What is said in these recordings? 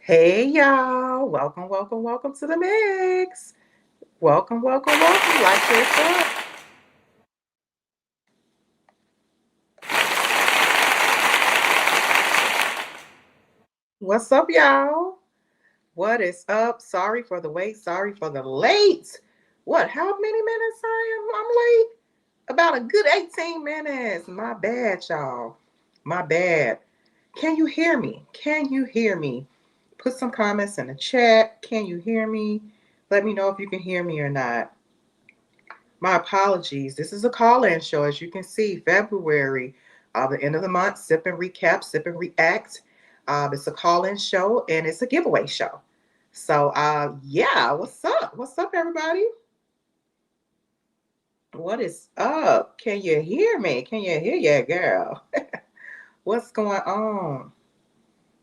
Hey y'all, welcome to the mix. Welcome. Like, share, sub. What's up, y'all? What is up? Sorry for the wait. Sorry for the late. What? How many minutes I'm late? About a good 18 minutes. My bad, y'all. My bad. Can you hear me? Can you hear me? Put some comments in the chat. Can you hear me? Let me know if you can hear me or not. My apologies. This is a call-in show, as you can see, February, the end of the month, sip and recap, sip and react. It's a call-in show and it's a giveaway show. So, yeah, what's up? What's up, everybody? What is up? Can you hear me? Can you hear ya, girl? What's going on?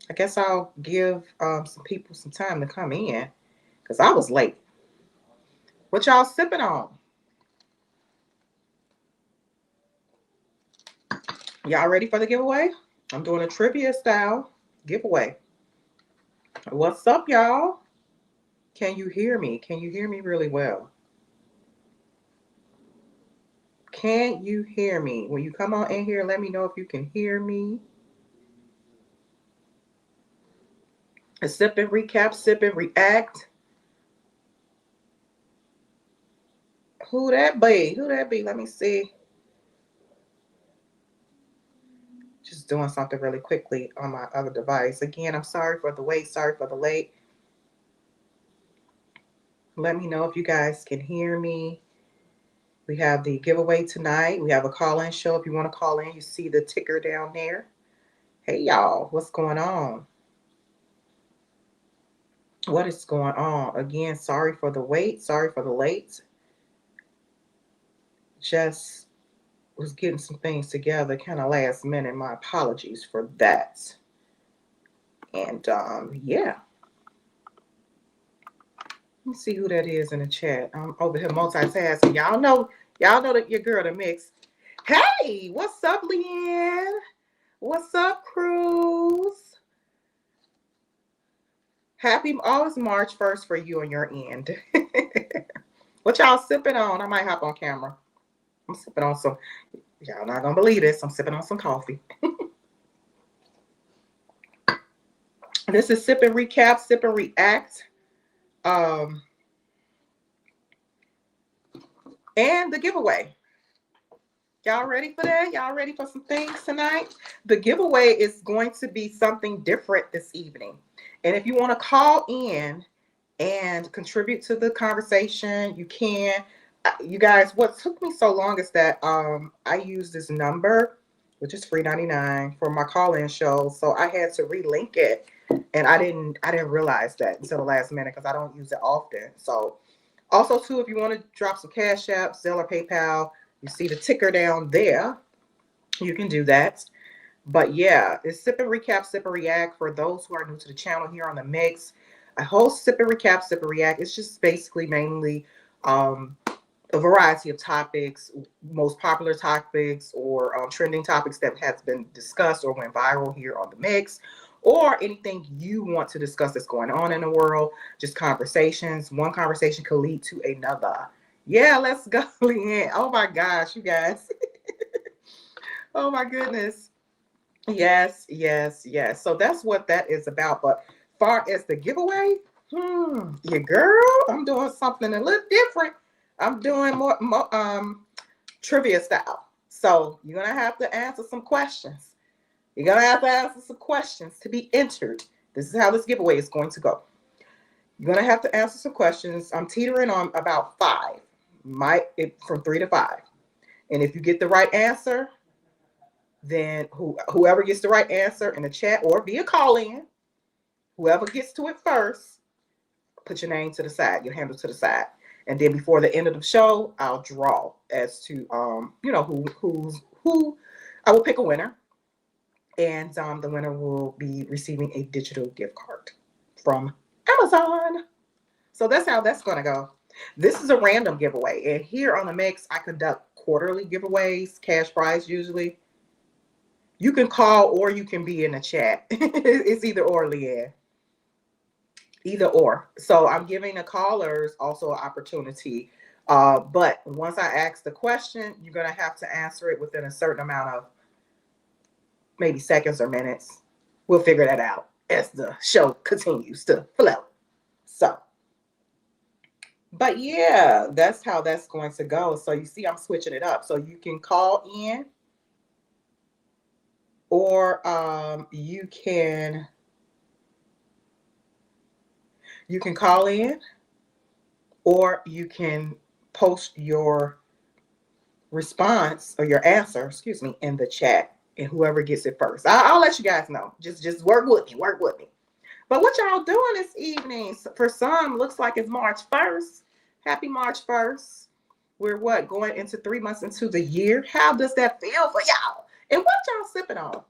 I guess I'll give some people some time to come in because I was late. What y'all sipping on? Y'all ready for the giveaway? I'm doing a trivia style giveaway. What's up, y'all? Can you hear me? Can you hear me really well? Can you hear me? When you come on in here, let me know if you can hear me. A sip and recap, sip and react. Who that be? Who that be? Let me see. Just doing something really quickly on my other device. Again, I'm sorry for the wait. Sorry for the late. Let me know if you guys can hear me. We have the giveaway tonight. We have a call-in show. If you want to call in, you see the ticker down there. Hey, y'all. What's going on? What is going on? Again, sorry for the wait. Sorry for the late. Just was getting some things together kind of last minute. My apologies for that. And yeah. Let me see who that is in the chat. I'm over here multitasking. Y'all know that your girl the mix. Hey, what's up, Leanne? What's up, Cruz? Happy always March 1st for you on your end. What y'all sipping on? I might hop on camera. I'm sipping on some, y'all not gonna believe this. I'm sipping on some coffee. This is sip and recap, sip and react. Um, and the giveaway. Y'all ready for that? Y'all ready for some things tonight? The giveaway is going to be something different this evening. And if you want to call in and contribute to the conversation, you can. You guys, what took me so long is that I use this number, which is free 99 for my call-in show. So I had to relink it, and I didn't realize that until the last minute because I don't use it often. So also too, if you want to drop some cash app, Zelle or PayPal, you see the ticker down there. You can do that. But yeah, it's Sip and Recap, Sip and React for those who are new to the channel here on the mix. I host Sip and Recap, Sip and React. It's just basically mainly um, a variety of topics, most popular topics or trending topics that has been discussed or went viral here on the mix, or anything you want to discuss that's going on in the world. Just conversations. One conversation could lead to another. Yeah, let's go, Leanne. Oh my gosh, you guys. Oh my goodness. Yes. So that's what that is about. But far as the giveaway, your girl, I'm doing something a little different. I'm doing more trivia style. So you're gonna have to answer some questions. You're gonna have to answer some questions to be entered. This is how this giveaway is going to go. You're gonna have to answer some questions. I'm teetering on about five, from 3 to 5. And if you get the right answer, then whoever gets the right answer in the chat or via call in, whoever gets to it first, put your name to the side, your handle to the side. And then before the end of the show, I'll draw as to who I will pick a winner. And the winner will be receiving a digital gift card from Amazon. So that's how that's going to go. This is a random giveaway. And here on the mix, I conduct quarterly giveaways, cash prize usually. You can call or you can be in the chat. It's either or, Leanne. Either or. So I'm giving the callers also an opportunity. But once I ask the question, you're going to have to answer it within a certain amount of maybe seconds or minutes. We'll figure that out as the show continues to flow. So, but yeah, that's how that's going to go. So you see, I'm switching it up. So you can call in, or you can call in, or you can post your response or your answer, excuse me, in the chat, and whoever gets it first, I'll let you guys know. Just work with me, work with me. But what y'all doing this evening? For some, looks like it's March 1st. Happy March 1st. We're what, going into 3 months into the year? How does that feel for y'all? And what y'all sipping on?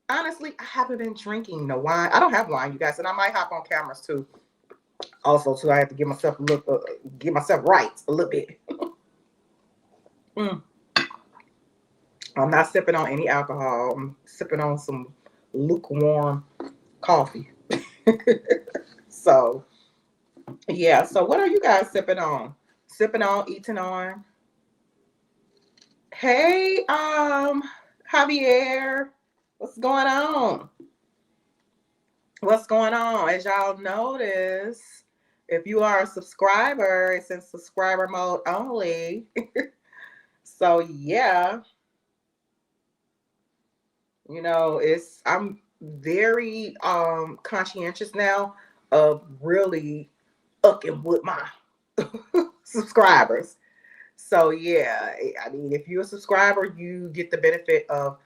Honestly, I haven't been drinking no wine. I don't have wine, you guys, and I might hop on cameras too. Also, too, I have to give myself a look, get myself right a little bit. I'm not sipping on any alcohol. I'm sipping on some lukewarm coffee. So, yeah. So, what are you guys sipping on? Sipping on, eating on. Hey, Javier, what's going on? What's going on? As y'all notice, if you are a subscriber, it's in subscriber mode only. So, yeah. You know, I'm very conscientious now of really ucking with my subscribers. So yeah, I mean, if you're a subscriber, you get the benefit of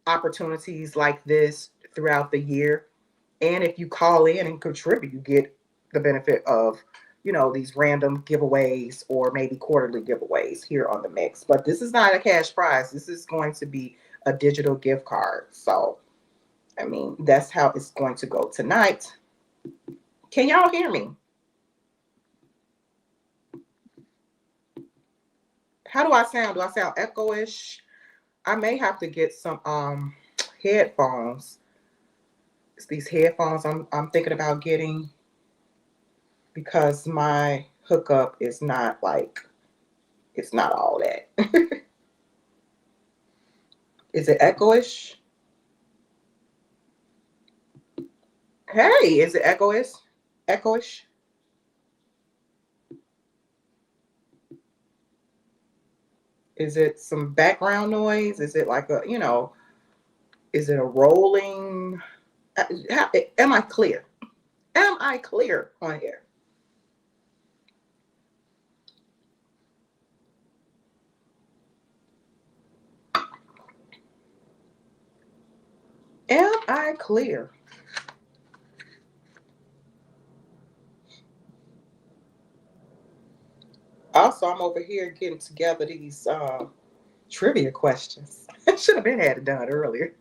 opportunities like this throughout the year. And if you call in and contribute, you get the benefit of, these random giveaways or maybe quarterly giveaways here on the mix. But this is not a cash prize. This is going to be a digital gift card. So, I mean, that's how it's going to go tonight. Can y'all hear me? How do I sound? Do I sound echo-ish? I may have to get some headphones. It's these headphones I'm thinking about getting, because my hookup is not it's not all that. Is it echo-ish? Hey, is it echo-ish? Echo-ish? Is it some background noise? Is it like is it a rolling? Am I clear? Am I clear on here? Am I clear? Also, I'm over here getting together these trivia questions. I should have been had it done earlier.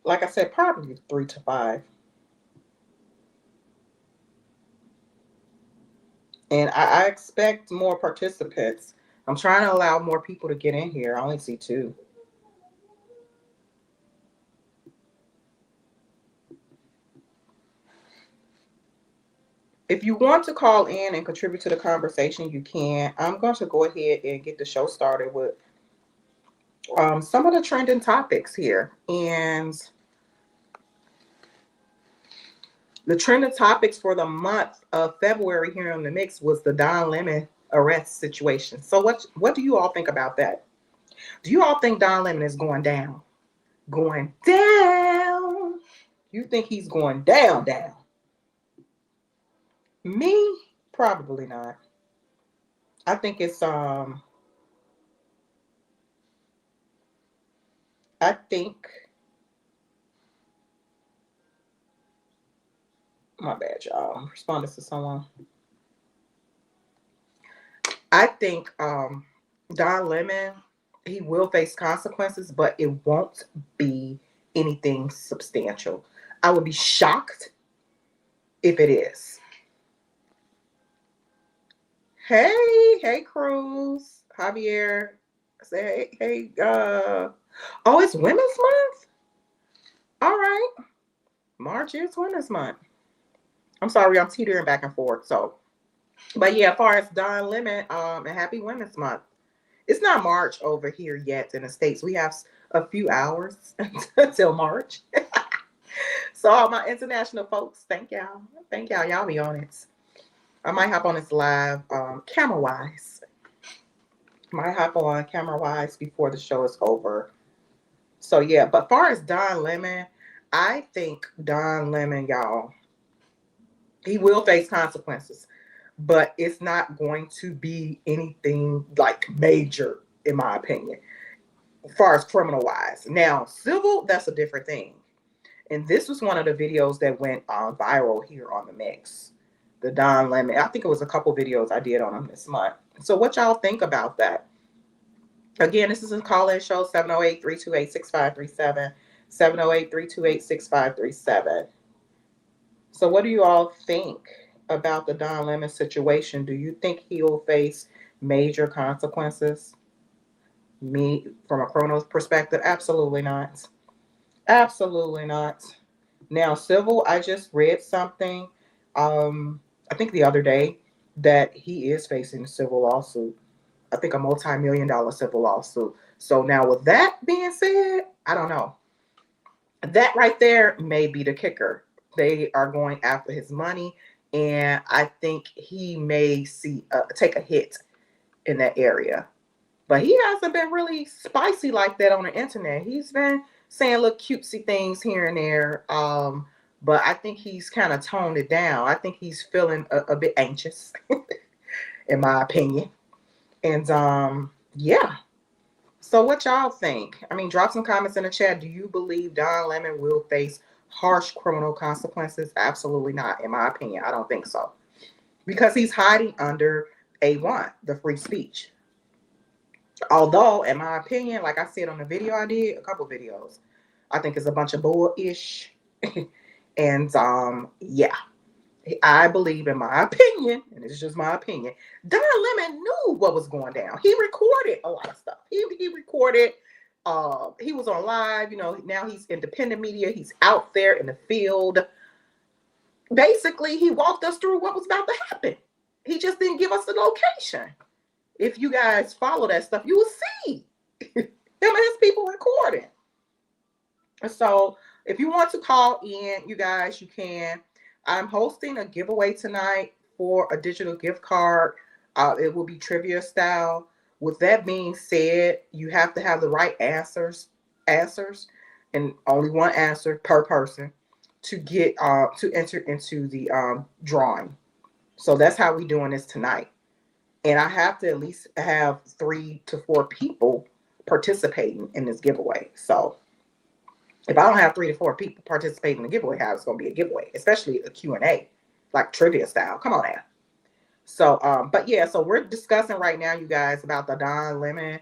Like I said, probably 3 to 5. And I expect more participants. I'm trying to allow more people to get in here. I only see 2. If you want to call in and contribute to the conversation, you can. I'm going to go ahead and get the show started with some of the trending topics here. And the trending topics for the month of February here on the mix was the Don Lemon arrest situation. So what do you all think about that? Do you all think Don Lemon is going down? Going down? You think he's going down? Me? Probably not. I think it's I think, my bad, y'all. I'm responding to someone. I think Don Lemon, he will face consequences, but it won't be anything substantial. I would be shocked if it is. Hey, Cruz, Javier, say hey. Oh, it's Women's Month. All right. March is Women's Month. I'm sorry, I'm teetering back and forth. So, but yeah, as far as Don Lemon, and happy Women's Month. It's not March over here yet in the States. We have a few hours until March. So all my international folks, thank y'all. Thank y'all. Y'all be on it. I might hop on this live camera-wise. Might hop on camera-wise before the show is over. So yeah, but far as Don Lemon, I think Don Lemon, y'all, he will face consequences, but it's not going to be anything like major, in my opinion, as far as criminal wise. Now, civil, that's a different thing. And this was one of the videos that went viral here on the Mix. The Don Lemon. I think it was a couple videos I did on him this month. So what y'all think about that? Again, this is a call-in show, 708-328-6537, 708-328-6537. So what do you all think about the Don Lemon situation? Do you think he'll face major consequences? Me, from a criminal perspective, absolutely not. Absolutely not. Now, civil, I just read something, I think the other day, that he is facing a civil lawsuit. I think a multi-million-dollar civil lawsuit. So now with that being said, I don't know. That right there may be the kicker. They are going after his money, and I think he may take a hit in that area. But he hasn't been really spicy like that on the internet. He's been saying little cutesy things here and there. But I think he's kind of toned it down. I think he's feeling a bit anxious, in my opinion. And yeah. So what y'all think? I mean, drop some comments in the chat. Do you believe Don Lemon will face harsh criminal consequences? Absolutely not, in my opinion. I don't think so. Because he's hiding under A1, the free speech. Although, in my opinion, like I said on the video I did, a couple videos, I think it's a bunch of bull-ish. And yeah, I believe, in my opinion, and it's just my opinion, Don Lemon knew what was going down. He recorded a lot of stuff. He recorded, he was on live, now he's independent media. He's out there in the field. Basically, he walked us through what was about to happen. He just didn't give us the location. If you guys follow that stuff, you will see him and his people recording. So if you want to call in, you guys, you can. I'm hosting a giveaway tonight for a digital gift card. It will be trivia style. With that being said, you have to have the right answers, and only one answer per person to get to enter into the drawing. So that's how we're doing this tonight. And I have to at least have 3 to 4 people participating in this giveaway. So if I don't have 3 to 4 people participating in the giveaway, how it's going to be a giveaway, especially a Q&A, like trivia style. Come on now. So, but yeah, so we're discussing right now, you guys, about the Don Lemon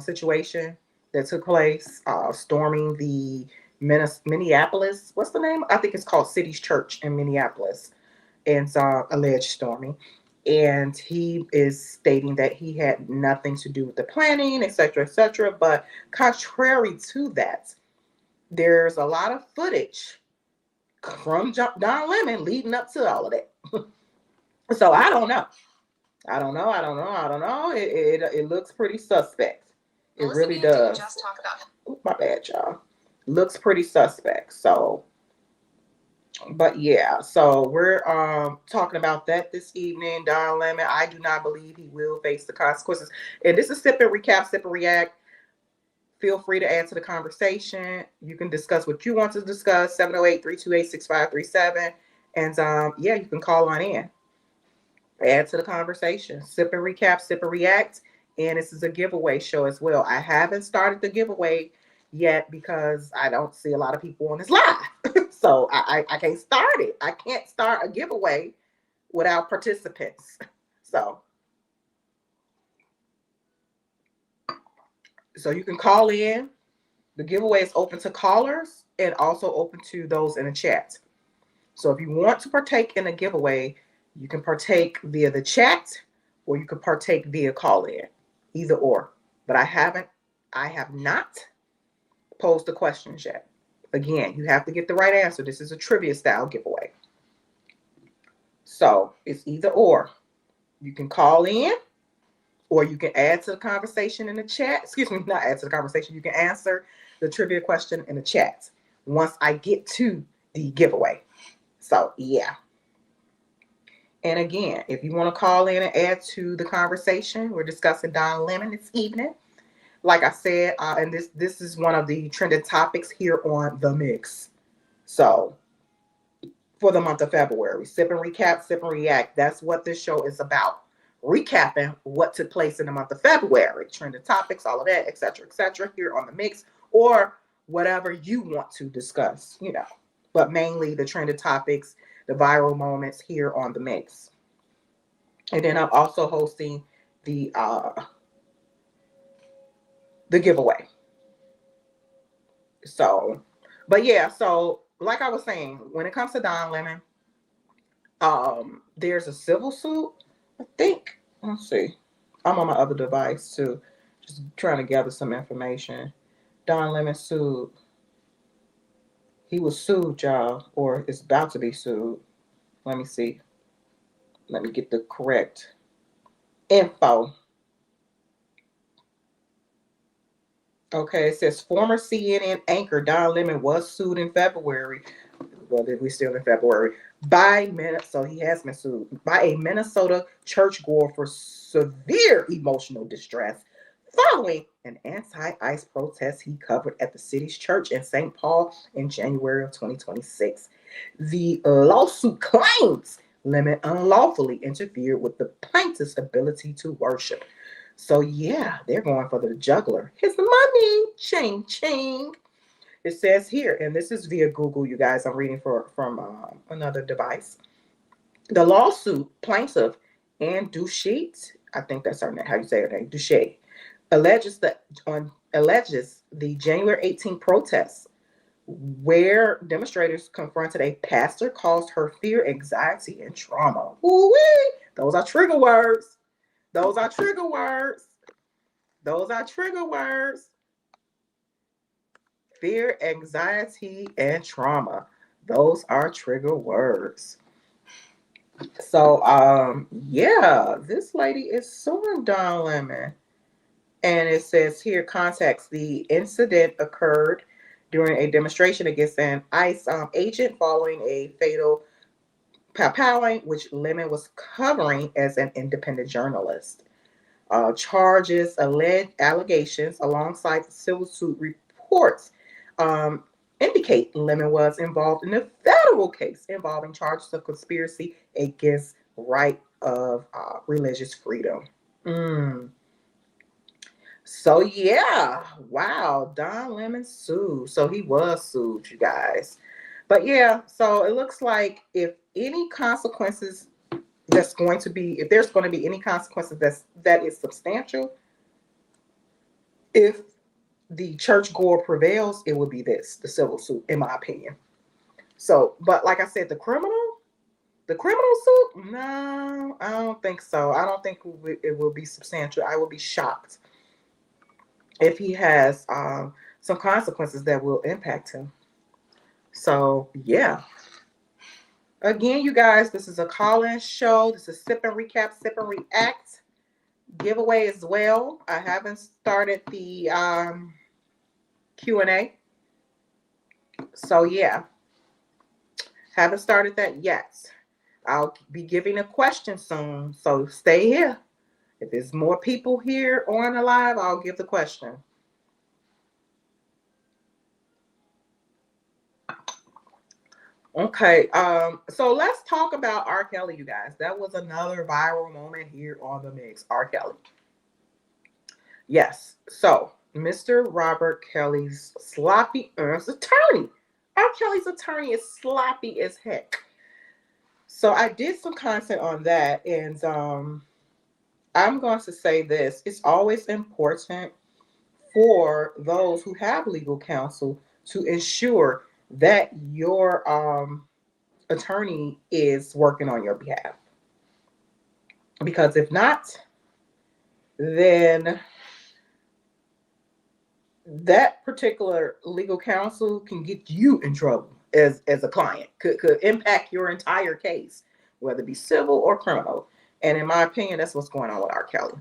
situation that took place, storming the Minneapolis. What's the name? I think it's called City's Church in Minneapolis. And alleged storming. And he is stating that he had nothing to do with the planning, etc., etc. But contrary to that, there's a lot of footage from Don Lemon leading up to all of that. So I don't know. It looks pretty suspect. It really does. Just talk about him. My bad, y'all. Looks pretty suspect. So, but yeah, so we're talking about that this evening. Don Lemon, I do not believe he will face the consequences. And this is Sip and Recap, Sip and React. Feel free to add to the conversation. You can discuss what you want to discuss, 708-328-6537. And yeah, you can call on in. Add to the conversation. Sip and Recap, Sip and React. And this is a giveaway show as well. I haven't started the giveaway yet because I don't see a lot of people on this live. So I can't start it. I can't start a giveaway without participants. So you can call in. The giveaway is open to callers and also open to those in the chat. So if you want to partake in a giveaway, you can partake via the chat or you can partake via call in, either or. But I have not posed the questions yet. Again, you have to get the right answer. This is a trivia style giveaway. So it's either or. You can call in, or you can add to the conversation in the chat. Excuse me, not add to the conversation. You can answer the trivia question in the chat once I get to the giveaway. So, yeah. And again, if you want to call in and add to the conversation, we're discussing Don Lemon this evening. Like I said, and this is one of the trending topics here on The Mix. So, for the month of February, sip and recap, sip and react. That's what this show is about. Recapping what took place in the month of February, trending topics, all of that, etc., here on The Mix, or whatever you want to discuss, but mainly the trending topics, the viral moments here on The Mix. And then I'm also hosting the giveaway. So, but yeah, so like I was saying, when it comes to Don Lemon, there's a civil suit, I think. Let's see. I'm on my other device too, just trying to gather some information. Don Lemon sued. He was sued, y'all, or is about to be sued. Let me see. Let me get the correct info. Okay, it says former CNN anchor Don Lemon was sued in February. Well, we're still in February. So he has been sued by a Minnesota churchgoer for severe emotional distress following an anti-ICE protest he covered at the city's church in St. Paul in January of 2026. The lawsuit claims Lemon unlawfully interfered with the plaintiff's ability to worship. So yeah, they're going for the juggler. His money, ching ching. It says here, and this is via Google, you guys. I'm reading from another device. The lawsuit plaintiff Ann Duchette, I think that's her name. How you say her name? Duchette alleges the January 18 protests where demonstrators confronted a pastor caused her fear, anxiety, and trauma. Ooh-wee! Those are trigger words. Those are trigger words. Those are trigger words. Fear, anxiety, and trauma. Those are trigger words. So, yeah, this lady is suing Don Lemon. And it says here, context, the incident occurred during a demonstration against an ICE agent following a fatal powwowing, which Lemon was covering as an independent journalist. Charges, allegations, alongside the civil suit reports indicate Lemon was involved in a federal case involving charges of conspiracy against right of religious freedom. So yeah, wow, Don Lemon sued. So he was sued, you guys. But yeah, so it looks like if any consequences if there's going to be any consequences that is substantial, if the churchgoer prevails, it would be the civil suit, in my opinion. So, but like I said, the criminal suit, no, I don't think so. I don't think it will be substantial. I will be shocked if he has some consequences that will impact him. So, yeah. Again, you guys, this is a call-in show. This is Sip and Recap, Sip and React giveaway as well. I haven't started the Q&A. So, yeah. Haven't started that yet. I'll be giving a question soon, so stay here. If there's more people here on the live, I'll give the question. Okay, so let's talk about R. Kelly, you guys. That was another viral moment here on The Mix. R. Kelly. Yes, so Mr. Robert Kelly's sloppy attorney. R. Kelly's attorney is sloppy as heck. So I did some content on that, and I'm going to say this. It's always important for those who have legal counsel to ensure that your attorney is working on your behalf. Because if not, then that particular legal counsel can get you in trouble as a client, could impact your entire case, whether it be civil or criminal. And in my opinion, that's what's going on with R. Kelly.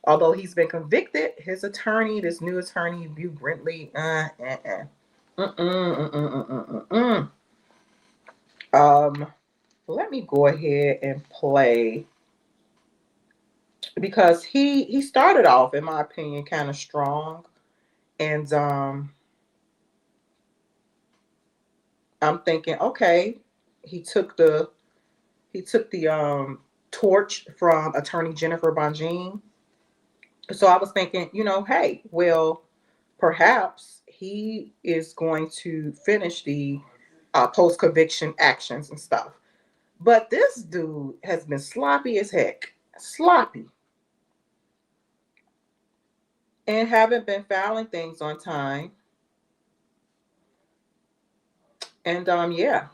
Although he's been convicted, his attorney, this new attorney, Hugh Brintley, let me go ahead and play, because he started off, in my opinion, kind of strong, and I'm thinking, okay, he took the torch from attorney Jennifer Bonjean. So I was thinking, hey, well, perhaps he is going to finish the post conviction actions and stuff. But this dude has been sloppy as heck, sloppy, and haven't been filing things on time. And yeah,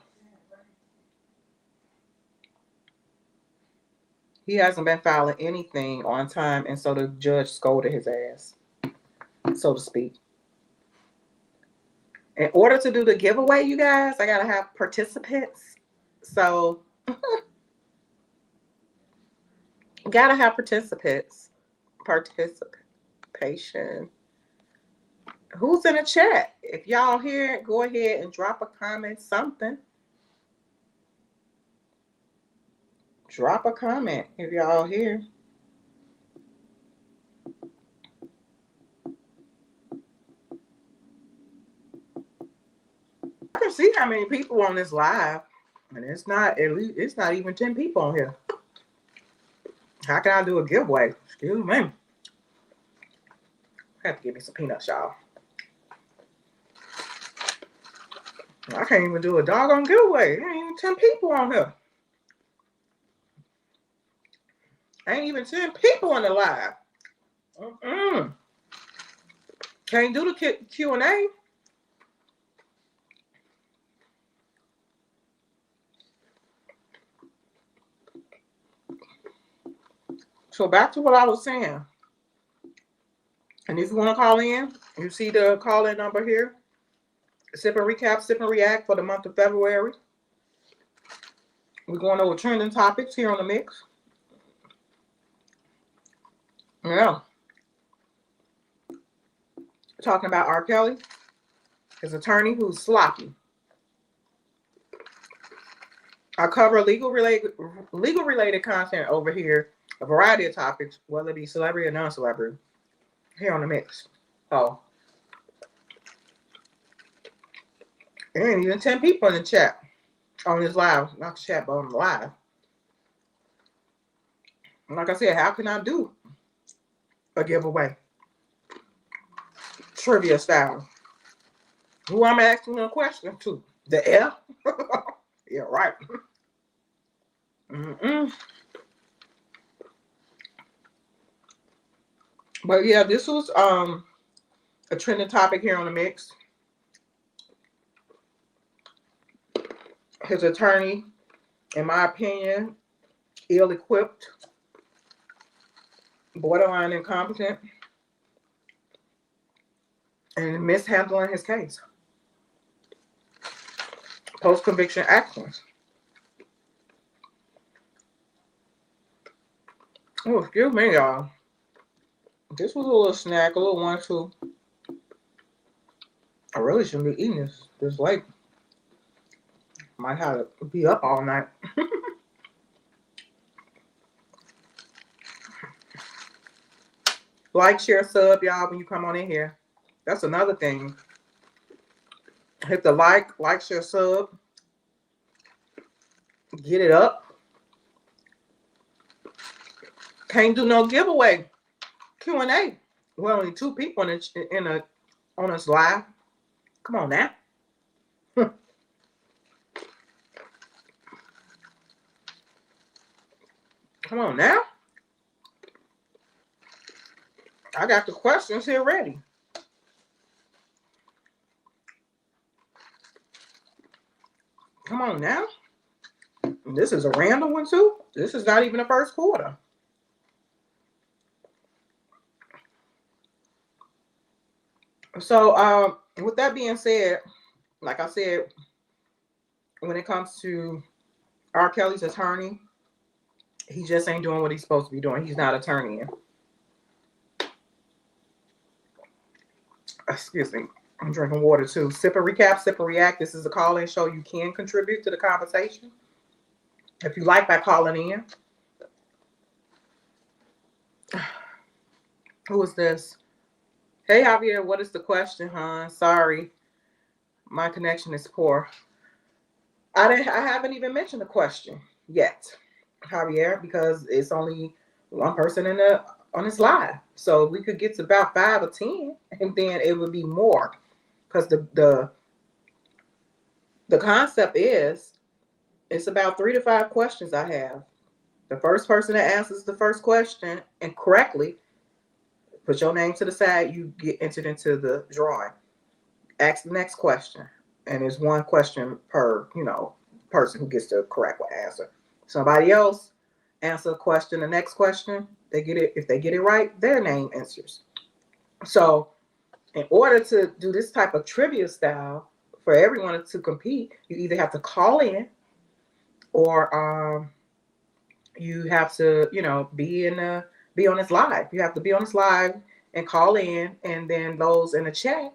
he hasn't been filing anything on time, and so the judge scolded his ass, so to speak. In order to do the giveaway, you guys, I gotta have participants. So gotta have participants. Participation. Who's in the chat? If y'all here, go ahead and drop a comment, something. Drop a comment if y'all here. I can see how many people on this live, and it's not even 10 people on here. How can I do a giveaway? Excuse me. I have to give me some peanuts, y'all. I can't even do a doggone giveaway. There ain't even 10 people on here. Ain't even 10 people on the live. Can't do the Q&A. So back to what I was saying. And if you want to call in, you see the call-in number here. Sip and recap, sip and react for the month of February. We're going over trending topics here on the mix. Yeah. Talking about R. Kelly, his attorney who's sloppy. I cover legal related content over here, a variety of topics, whether it be celebrity or non-celebrity, here on the mix. Oh. There ain't even 10 people in the chat on this live. Not the chat, but on the live. Like I said, how can I do a giveaway? Trivia style. Who I'm asking a question to? The F? Yeah, right. But yeah, this was a trending topic here on the mix. His attorney, in my opinion, ill-equipped, borderline incompetent, and mishandling his case. Post-conviction actions. Oh, excuse me, y'all. This was a little snack, a little 1-2. I really shouldn't be eating this late. Might have to be up all night. Like, share, sub, y'all, when you come on in here. That's another thing. Hit the like, share, sub. Get it up. Can't do no giveaway. Q&A. Well, only 2 people on this live. Come on now. Come on now. I got the questions here ready. Come on now. This is a random one too. This is not even the first quarter. So with that being said, like I said, when it comes to R. Kelly's attorney, he just ain't doing what he's supposed to be doing. He's not attorneying. Excuse me. I'm drinking water too. Sip and recap, sip and react. This is a call-in show. You can contribute to the conversation if you like by calling in. Who is this? Hey Javier, what is the question, hon? Sorry, my connection is poor. I haven't even mentioned the question yet, Javier, because it's only one person on this live. So we could get to about 5 or 10, and then it would be more. Because the concept is it's about 3 to 5 questions I have. The first person that answers the first question and correctly, put your name to the side, you get entered into the drawing. Ask the next question. And there's one question per, person who gets the correct answer. Somebody else answer a question, the next question, they get it. If they get it right, their name answers. So in order to do this type of trivia style, for everyone to compete, you either have to call in or you have to, be on this live. You have to be on this live and call in, and then those in the chat,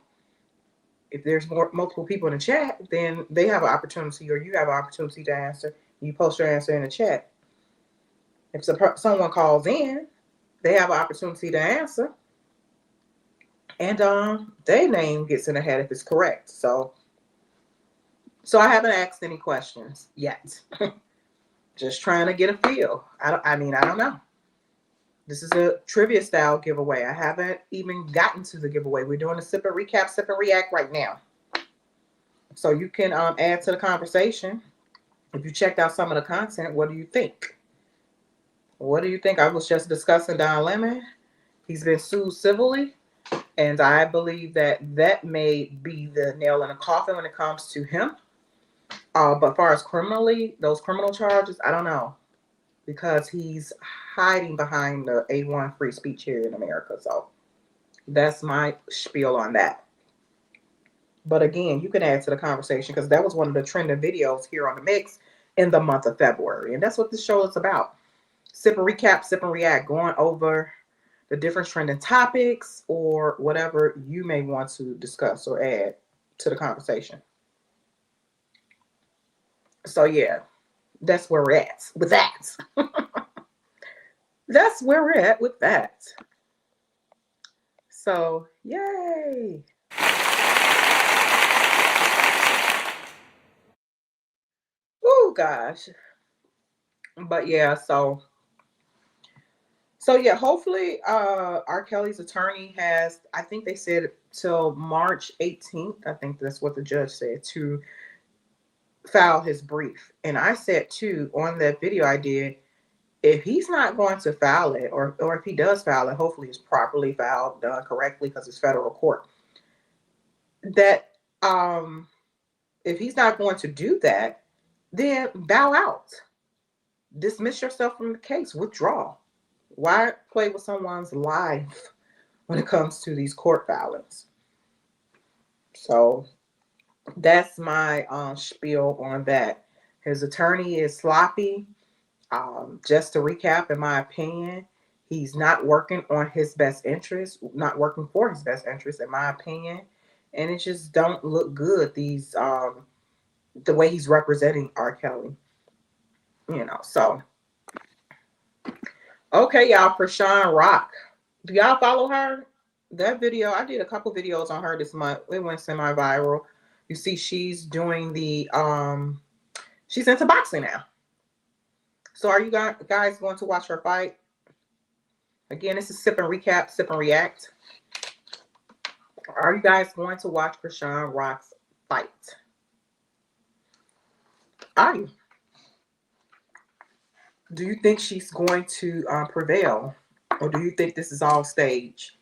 if there's multiple people in the chat, then they have an opportunity, or you have an opportunity to answer. You post your answer in the chat. If someone calls in, they have an opportunity to answer, and their name gets in the head if it's correct. So I haven't asked any questions yet. Just trying to get a feel. I don't know. This is a trivia style giveaway. I haven't even gotten to the giveaway. We're doing a sip and recap, sip and react right now. So you can add to the conversation. If you checked out some of the content, what do you think? What do you think? I was just discussing Don Lemon. He's been sued civilly, and I believe that may be the nail in the coffin when it comes to him. But as far as those criminal charges, I don't know, because he's hiding behind the A1 free speech here in America. So that's my spiel on that. But again, you can add to the conversation because that was one of the trending videos here on the Mix in the month of February. And that's what this show is about. Sip and recap, sip and react, going over the different trending topics or whatever you may want to discuss or add to the conversation. So yeah, that's where we're at with that. That's where we're at with that. So yay. Oh gosh. But yeah, so yeah, hopefully R. Kelly's attorney has, I think they said till March 18th, I think that's what the judge said, to file his brief. And I said too on that video I did, if he's not going to file it, or if he does file it, hopefully it's properly filed, done correctly because it's federal court. That if he's not going to do that, then bow out. Dismiss yourself from the case. Withdraw. Why play with someone's life when it comes to these court filings? So that's my spiel on that. His attorney is sloppy. Just to recap, in my opinion, he's not working on his best interest, not working for his best interest, in my opinion. And it just don't look good, these the way he's representing R. Kelly. So okay, y'all, Krishan Rock. Do y'all follow her? That video, I did a couple videos on her this month. It went semi-viral. You see, she's doing the she's into boxing now. So are you guys going to watch her fight? Again, this is sip and recap, sip and react. Are you guys going to watch Krishan Rock's fight? Are you? Do you think she's going to prevail? Or do you think this is all staged?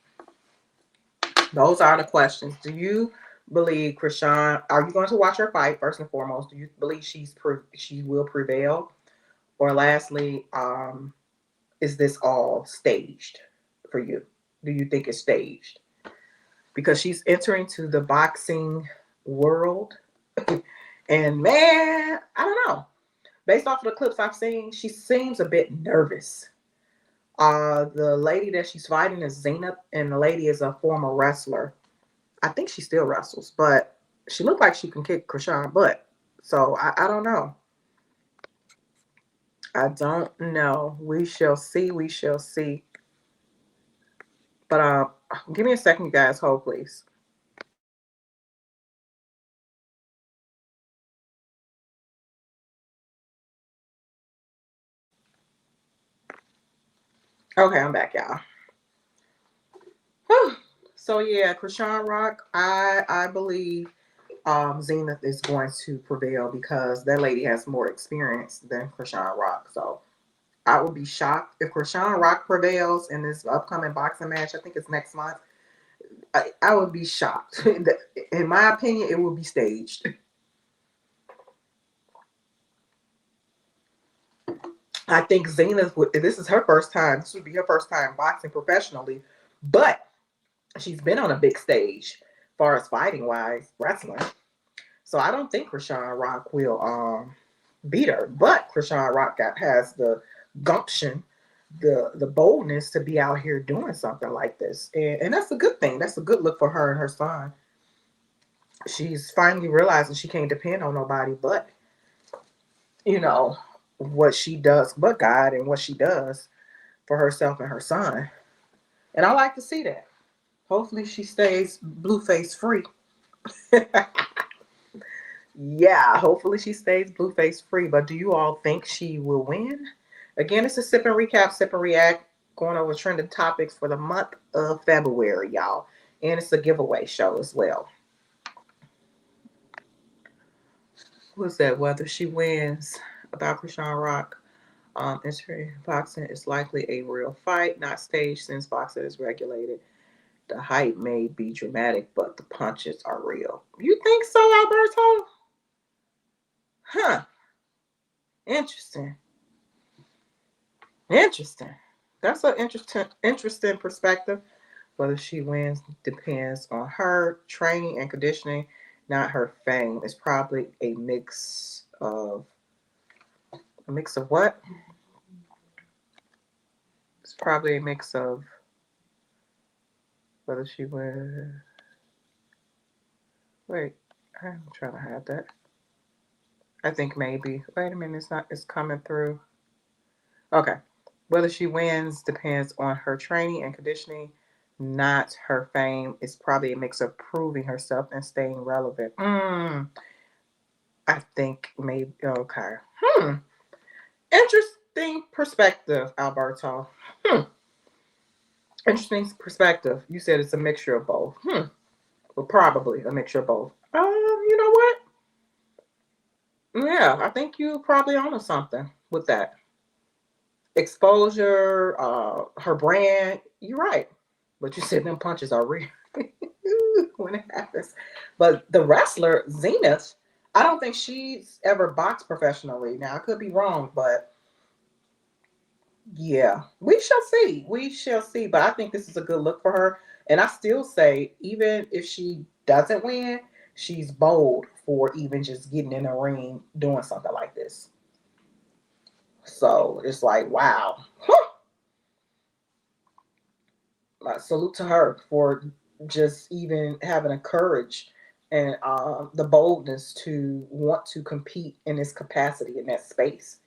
Those are the questions. Do you believe Krishan, are you going to watch her fight first and foremost? Do you believe she will prevail? Or lastly, is this all staged for you? Do you think it's staged? because she's entering to the boxing world. And man, I don't know. Based off of the clips I've seen, she seems a bit nervous. The lady that she's fighting is Zenith, and the lady is a former wrestler. I think she still wrestles, but she looked like she can kick Krishan butt. So I don't know. I don't know. We shall see. We shall see. But give me a second, you guys. Hold, please. Okay, I'm back, y'all. Whew. So yeah, Krishan Rock, I believe Zenith is going to prevail because that lady has more experience than Krishan Rock. So I would be shocked if Krishan Rock prevails in this upcoming boxing match. I think it's next month. I would be shocked. In my opinion, it will be staged. I think Zenith would. This is her first time. This would be her first time boxing professionally, but she's been on a big stage, as far as fighting wise, wrestling. So I don't think Krishan Rock will beat her. But Krishan Rock has the gumption, the boldness to be out here doing something like this, and that's a good thing. That's a good look for her and her son. She's finally realizing she can't depend on nobody but you know what she does, but God, and what she does for herself and her son. And I like to see that. Hopefully she stays Blueface free. Yeah, hopefully she stays Blueface free. But do you all think she will win? Again, it's a sip and recap, sip and react, going over trending topics for the month of February, y'all. And it's a giveaway show as well. What's that? Whether she wins about Krishan Rock. Entering boxing is likely a real fight, not staged since boxing is regulated. The hype may be dramatic, but the punches are real. You think so, Alberto? Huh. Interesting. Interesting. That's an interesting perspective. Whether she wins depends on her training and conditioning, not her fame. It's probably a mix of what? It's probably a mix of whether she wins. Wait, I'm trying to hide that. I think maybe. Wait a minute, it's coming through. Okay. Whether she wins depends on her training and conditioning, not her fame. It's probably a mix of proving herself and staying relevant. I think maybe. Okay. Interesting perspective, Alberto. Interesting perspective. You said it's a mixture of both. Well, probably a mixture of both. You know what? Yeah, I think you probably onto something with that. Exposure, her brand. You're right, but you said them punches are real when it happens. But the wrestler Zenith, I don't think she's ever boxed professionally. Now I could be wrong, but yeah, we shall see. We shall see. But I think this is a good look for her. And I still say, even if she doesn't win, she's bold for even just getting in a ring doing something like this. So it's like, wow. Salute to her for just even having the courage and the boldness to want to compete in this capacity in that space.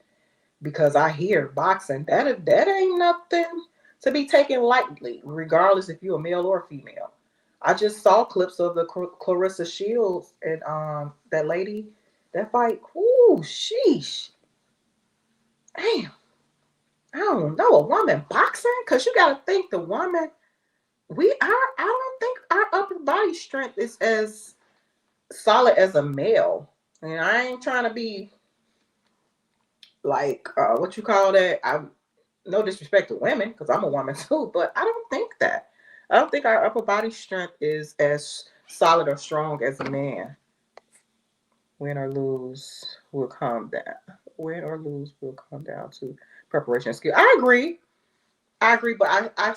Because I hear boxing that ain't nothing to be taken lightly, regardless if you're a male or a female. I just saw clips of the Clarissa Shields and that lady that fight. Ooh, sheesh, damn. I don't know a woman boxing because you got to think the woman. I don't think our upper body strength is as solid as a male. And I ain't trying to be like what you call that. I no disrespect to women because I'm a woman too, but I don't think that. I don't think our upper body strength is as solid or strong as a man. Win or lose will come down. Win or lose will come down to preparation skill. I agree. I agree, but I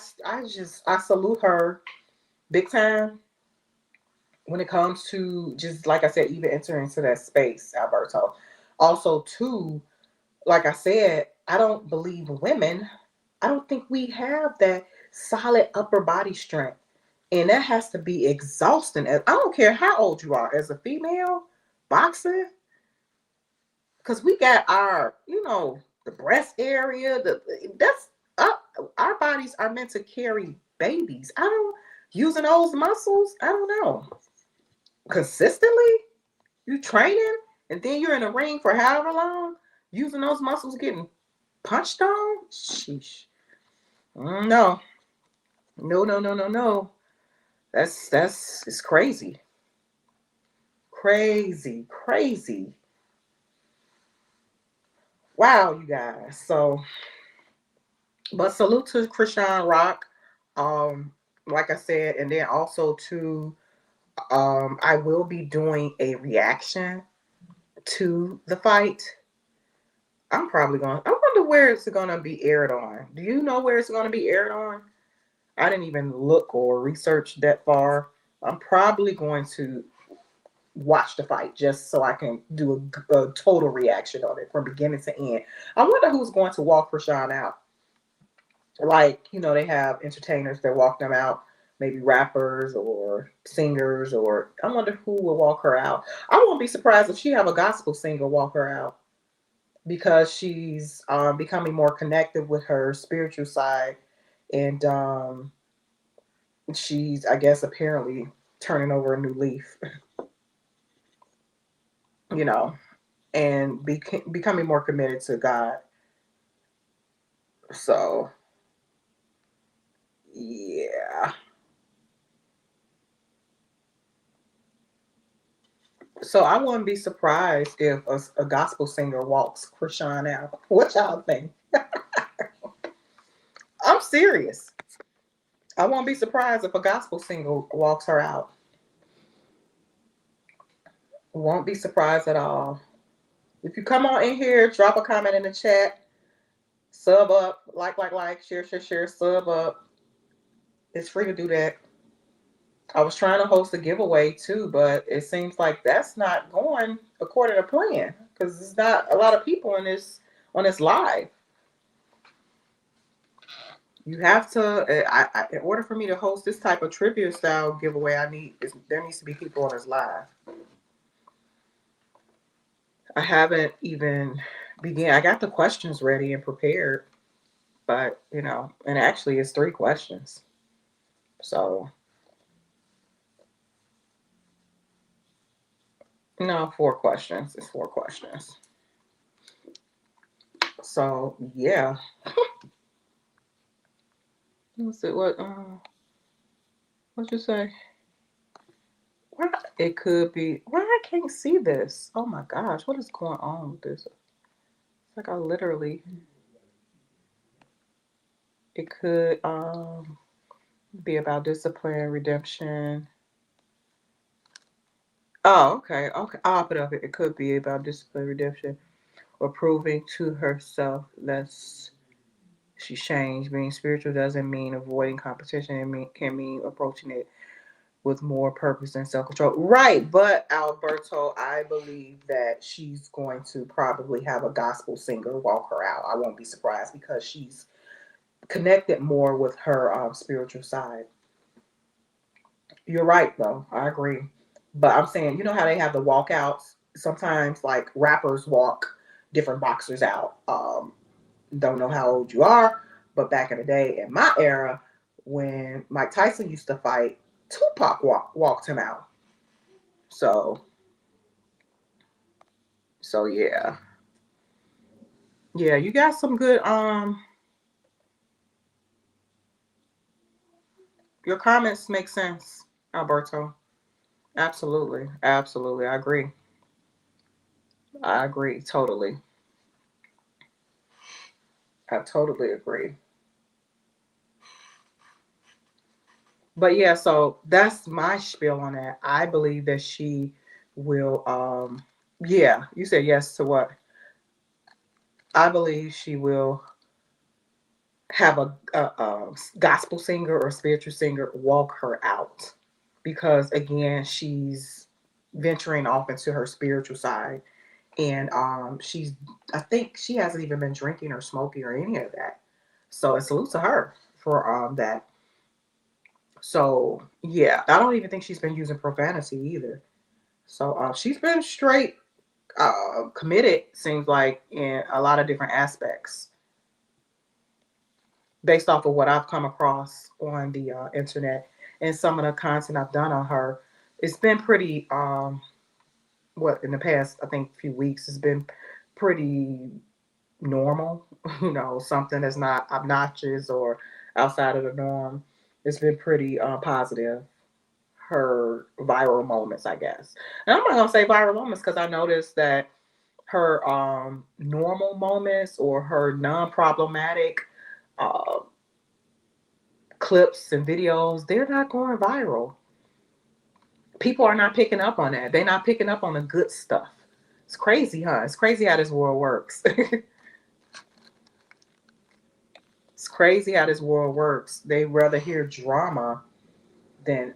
salute her big time. when it comes to, just like I said, even entering into that space, Alberto. Also, too, like I said, I don't believe women. I don't think we have that solid upper body strength. And that has to be exhausting. I don't care how old you are as a female boxing, because we got our, the breast area. That's uh, our bodies are meant to carry babies. I don't using those muscles. I don't know. Consistently, you training, and then you're in a ring for however long, using those muscles, getting punched on. Sheesh. No, no, no, no, no, no. That's it's crazy, crazy, crazy. Wow, you guys. So, but salute to Krishan Rock. Um, like I said, and then also to I will be doing a reaction to the fight. I'm probably going. I wonder where it's going to be aired on. Do you know where it's going to be aired on? I didn't even look or research that far. I'm probably going to watch the fight just so I can do a total reaction on it from beginning to end. I wonder who's going to walk Rashawn out. Like, they have entertainers that walk them out, maybe rappers or singers, or I wonder who will walk her out. I won't be surprised if she have a gospel singer walk her out, because she's becoming more connected with her spiritual side, and she's, I guess, apparently turning over a new leaf, you know, and becoming more committed to God. So, yeah. So I wouldn't be surprised if a gospel singer walks Krishan out. What y'all think? I'm serious. I won't be surprised if a gospel singer walks her out. Won't be surprised at all. If you come on in here, drop a comment in the chat, sub up, like, share, sub up. It's free to do that. I was trying to host a giveaway too, but it seems like that's not going according to plan, because there's not a lot of people in this on this live. You have to. In order for me to host this type of trivia style giveaway, there needs to be people on this live. I haven't even began. I got the questions ready and prepared, but and actually it's 3 questions. So no, 4 questions. It's 4 questions. So yeah. Let's see what you say. Why it could be. Why I can't see this? Oh my gosh, what is going on with this? It's like I literally. It could be about discipline, redemption. Oh, okay, okay. I'll put up. It could be about discipline, redemption, or proving to herself that she's changed. Being spiritual doesn't mean avoiding competition. Can mean approaching it with more purpose and self control. Right, but Alberto, I believe that she's going to probably have a gospel singer walk her out. I won't be surprised, because she's connected more with her spiritual side. You're right, though. I agree. But I'm saying, you know how they have the walkouts? Sometimes, like, rappers walk different boxers out. Don't know how old you are, but back in the day, in my era, when Mike Tyson used to fight, Tupac walked him out. So, so yeah, yeah. You got some good. Your comments make sense, Alberto. Absolutely, absolutely. I agree. I agree totally. I totally agree. But yeah, so that's my spiel on that. I believe that she will. Yeah, you said yes to what? I believe she will have a gospel singer or spiritual singer walk her out. because again, she's venturing off into her spiritual side. And I think she hasn't even been drinking or smoking or any of that. So it's salute to her for that. So yeah, I don't even think she's been using profanity either. So she's been straight committed, seems like, in a lot of different aspects based off of what I've come across on the internet and some of the content I've done on her. It's been pretty, what, in the past, I think, few weeks, it's been pretty normal, something that's not obnoxious or outside of the norm. It's been pretty positive. Her viral moments, I guess. And I'm not gonna say viral moments because I noticed that her normal moments or her non-problematic uh, clips and videos, they're not going viral. People are not picking up on that. They're not picking up on the good stuff. It's crazy, huh? It's crazy how this world works. It's crazy how this world works. They rather hear drama than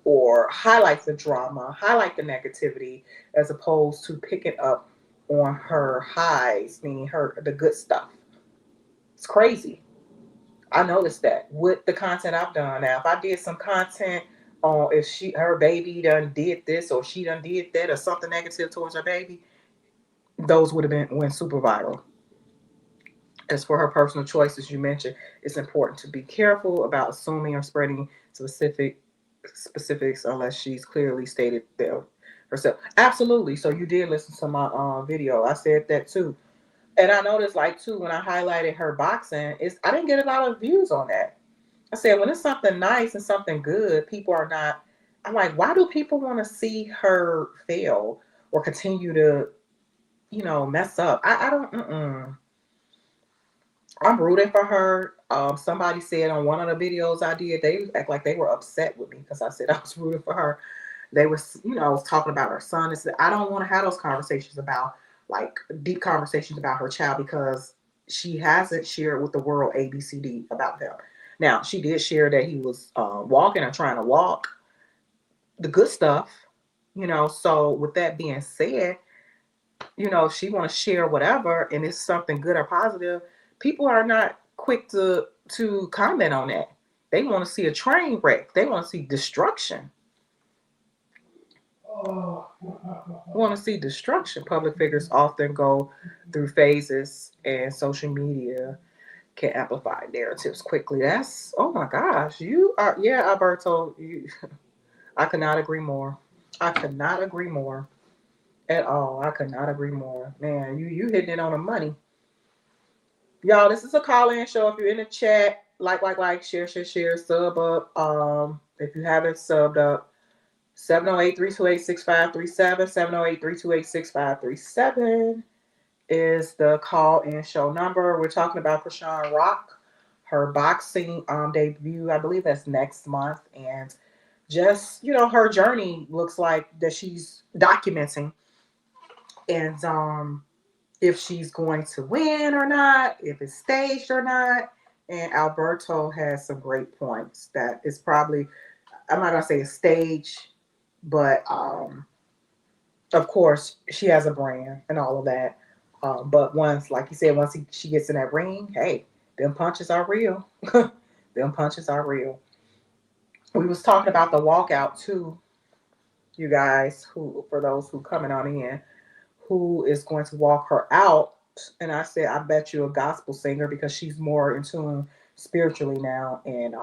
or highlight the drama, highlight the negativity, as opposed to picking up on her highs, meaning the good stuff. It's crazy. I noticed that with the content I've done. Now, if I did some content on if her baby done did this or she done did that or something negative towards her baby, those would have went super viral. As for her personal choices, you mentioned it's important to be careful about assuming or spreading specifics unless she's clearly stated them herself. Absolutely. So you did listen to my video. I said that too. And I noticed like too when I highlighted her boxing, I didn't get a lot of views on that. I said when it's something nice and something good, people are not. I'm like, why do people want to see her fail or continue to, mess up? I don't. I'm rooting for her. Somebody said on one of the videos I did, they act like they were upset with me because I said I was rooting for her. They were, talking about her son. And said, I don't want to have those conversations about like deep conversations about her child because she hasn't shared with the world ABCD about him. Now she did share that he was walking or trying to walk, the good stuff, So with that being said, if she want to share whatever and it's something good or positive, people are not quick to comment on that. They want to see a train wreck. They want to see destruction. Want to see destruction. Public figures often go through phases, and social media can amplify narratives quickly. That's oh my gosh, you are Alberto. I could not agree more. I could not agree more at all. I could not agree more. Man, you hitting it on the money. Y'all, this is a call-in show. If you're in the chat, share, sub up. If you haven't subbed up, 708-328-6537, 708-328-6537 is the call-in show number. We're talking about Krishan Rock, her boxing debut. I believe that's next month. And just, her journey looks like that she's documenting. And if she's going to win or not, if it's staged or not. And Alberto has some great points that is probably, I'm not going to say a stage, but of course, she has a brand and all of that. But once, like you said, she gets in that ring, hey, them punches are real. Them punches are real. We was talking about the walkout too, you guys, who for those who coming on in, who is going to walk her out. And I said, I bet you a gospel singer because she's more in tune spiritually now. And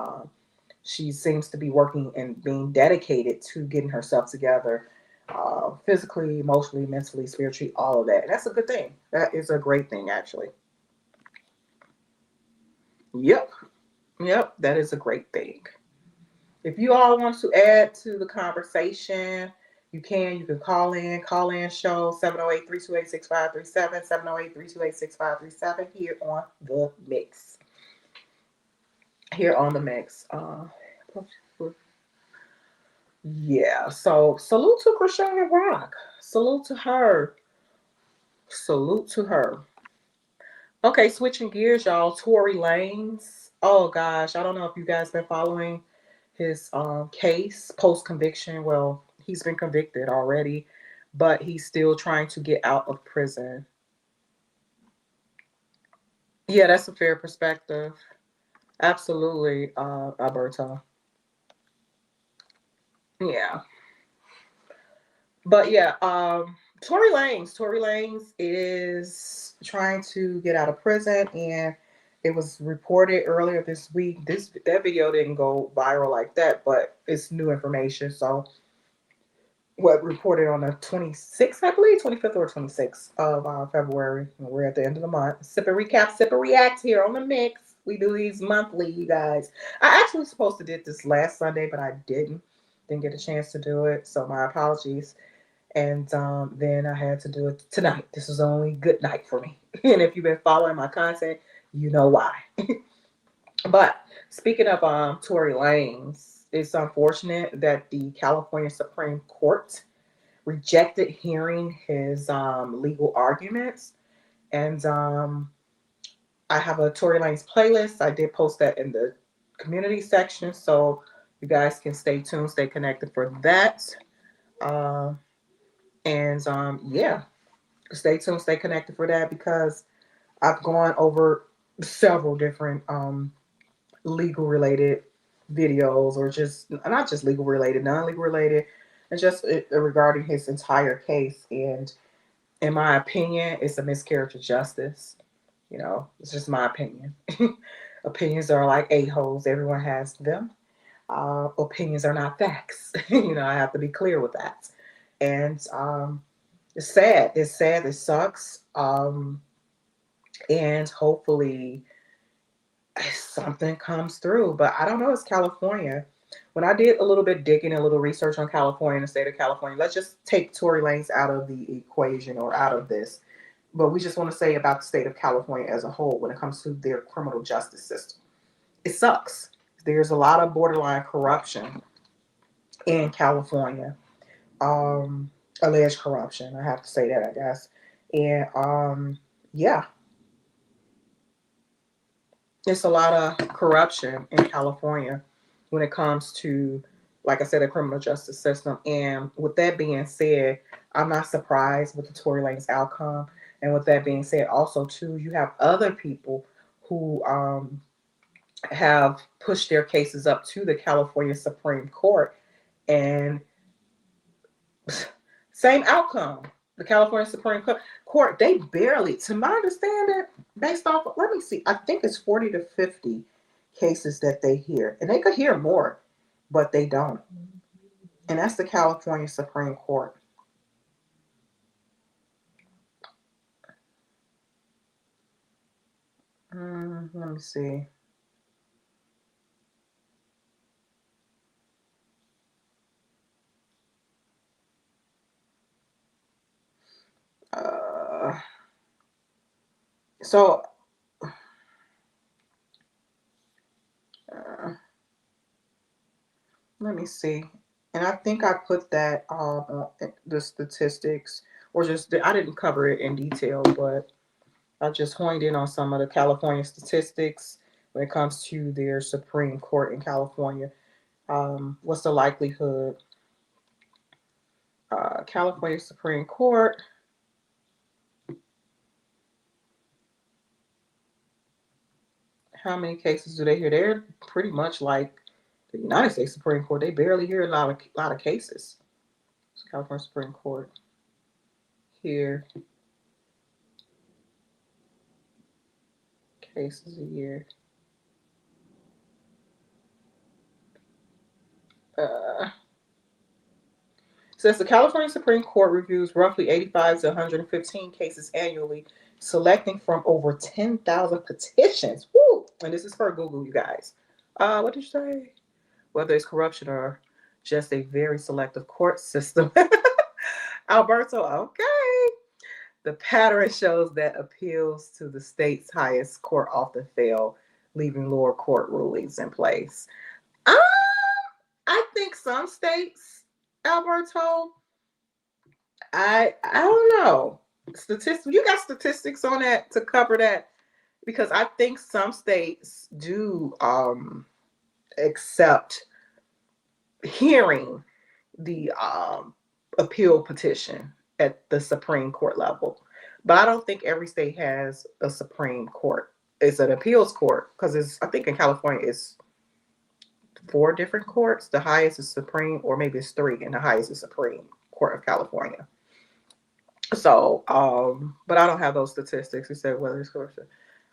she seems to be working and being dedicated to getting herself together physically, emotionally, mentally, spiritually, all of that. And that's a good thing. That is a great thing, actually. Yep. Yep. That is a great thing. If you all want to add to the conversation, you can call in show 708-328-6537, 708-328-6537 here on the mix. Yeah, so salute to Krishan Rock. Salute to her. Salute to her. Okay, switching gears, y'all. Tory Lanez. Oh gosh, I don't know if you guys been following his case post conviction. Well, he's been convicted already, but he's still trying to get out of prison. Yeah, that's a fair perspective. Absolutely, Alberto. Yeah. But yeah, Tory Lanez is trying to get out of prison, and it was reported earlier this week. That video didn't go viral like that, but it's new information. So what reported on the 26th, I believe, 25th or 26th of February. We're at the end of the month. Sip and recap, sip and react here on the mix. We do these monthly, you guys. I actually was supposed to did this last Sunday, but I didn't. Didn't get a chance to do it, so my apologies. And then I had to do it tonight. This was the only good night for me. And if you've been following my content, you know why. But speaking of Tory Lanez, it's unfortunate that the California Supreme Court rejected hearing his legal arguments. And I have a Tory Lanez playlist. I did post that in the community section, so you guys can stay tuned, stay connected for that. And yeah, stay tuned, stay connected for that because I've gone over several different legal related videos, or just not just legal related, non-legal related, and just regarding his entire case. And in my opinion, it's a miscarriage of justice. You know, it's just my opinion. Opinions are like a-holes. Everyone has them. Opinions are not facts. You know, I have to be clear with that. And it's sad. It's sad. It sucks. And hopefully something comes through. But I don't know. It's California. When I did a little bit digging, a little research on California, the state of California, let's just take Tory Lanez out of the equation or out of this. But we just want to say about the state of California as a whole when it comes to their criminal justice system. It sucks. There's a lot of borderline corruption in California. Alleged corruption. I have to say that, I guess. And yeah, it's a lot of corruption in California when it comes to, like I said, the criminal justice system. And with that being said, I'm not surprised with the Tory Lanez outcome. And with that being said, also too, you have other people who have pushed their cases up to the California Supreme Court, and same outcome. The California Supreme Court, they barely, to my understanding, based off, let me see, I think it's 40 to 50 cases that they hear. And they could hear more, but they don't. And that's the California Supreme Court. Let me see. So let me see. And I think I put that the statistics, or just I didn't cover it in detail, but I just honed in on some of the California statistics when it comes to their Supreme Court in California. What's the likelihood? California Supreme Court. How many cases do they hear? They're pretty much like the United States Supreme Court. They barely hear a lot of cases. California Supreme Court here cases a year. Says the California Supreme Court reviews roughly 85 to 115 cases annually, selecting from over 10,000 petitions. Woo! And this is for Google, you guys. What did you say? Whether it's corruption or just a very selective court system. Alberto, okay. The pattern shows that appeals to the state's highest court often fail, leaving lower court rulings in place. Um, I think some states, Alberto, I don't know. Statistics, you got statistics on that to cover that? Because I think some states do accept hearing the appeal petition at the Supreme Court level. But I don't think every state has a Supreme Court. It's an appeals court because it's, I think in California it's four different courts. The highest is Supreme, or maybe it's three, and the highest is Supreme Court of California. So, but I don't have those statistics. You said whether it's corruption.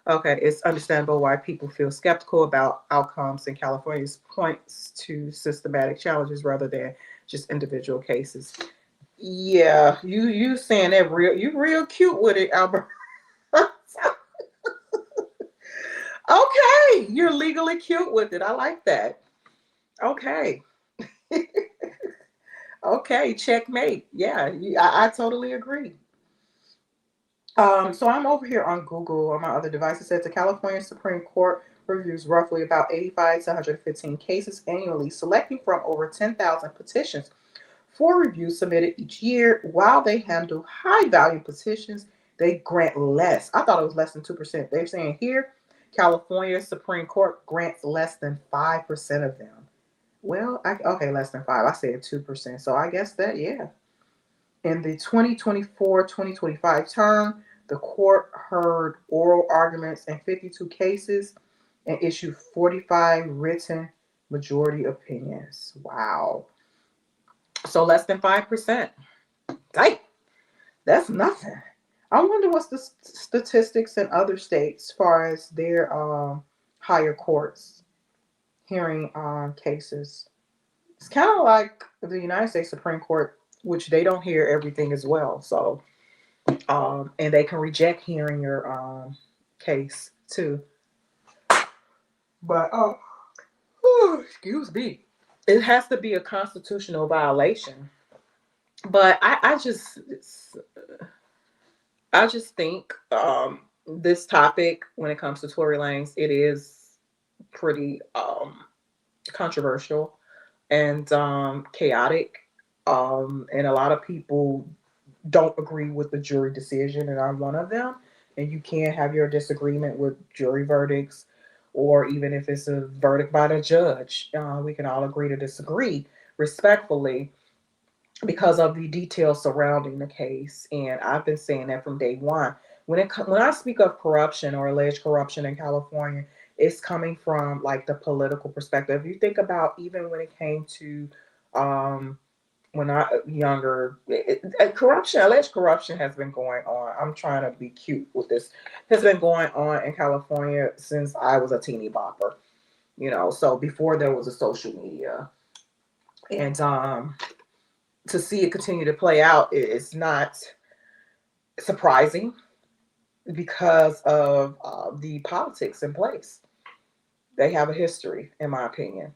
Okay, it's understandable why people feel skeptical about outcomes in California's points to systematic challenges rather than just individual cases. Yeah, you saying that real, you real cute with it, Albert. Okay, you're legally cute with it. I like that. Okay. Okay, checkmate. Yeah, I totally agree. So I'm over here on Google on my other device. It says the California Supreme Court reviews roughly about 85 to 115 cases annually, selecting from over 10,000 petitions for review submitted each year. While they handle high value petitions, they grant less. I thought it was less than 2%. They're saying here, California Supreme Court grants less than 5% of them. Well, okay, less than 5. I said 2%. So I guess that, yeah. In the 2024-2025 term, the court heard oral arguments in 52 cases and issued 45 written majority opinions. Wow. So less than 5%. Dang, that's nothing. I wonder what's the statistics in other states as far as their higher courts hearing cases. It's kind of like the United States Supreme Court, which they don't hear everything as well. So, and they can reject hearing your case too. But excuse me, it has to be a constitutional violation. But I just think this topic, when it comes to Tory Lanez, it is pretty controversial and chaotic. And a lot of people don't agree with the jury decision, and I'm one of them. And you can have your disagreement with jury verdicts, or even if it's a verdict by the judge. We can all agree to disagree respectfully because of the details surrounding the case. And I've been saying that from day one. When I speak of corruption or alleged corruption in California, it's coming from like the political perspective. If you think about even when it came to when I younger, alleged corruption has been going on. I'm trying to be cute with this. Has been going on in California since I was a teeny bopper. So before there was a social media, and to see it continue to play out, it's not surprising because of the politics in place. They have a history, in my opinion.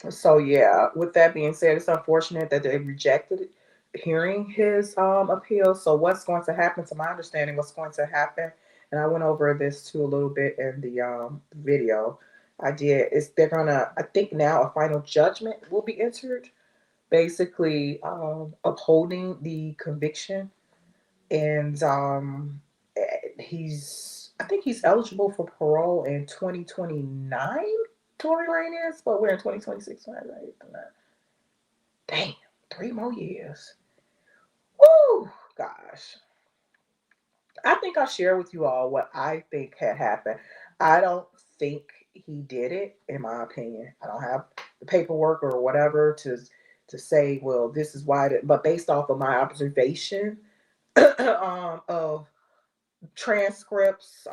So yeah, with that being said, it's unfortunate that they rejected hearing his appeal. So what's going to happen, to my understanding, what's going to happen, and I went over this too a little bit in the video I did, is they're gonna, I think now a final judgment will be entered, basically upholding the conviction, and I think he's eligible for parole in 2029. Tory Lane is, but we're in 2026. Damn, 3 more years. Woo, gosh. I think I'll share with you all what I think had happened. I don't think he did it, in my opinion. I don't have the paperwork or whatever to say, well, this is why. But based off of my observation of transcripts,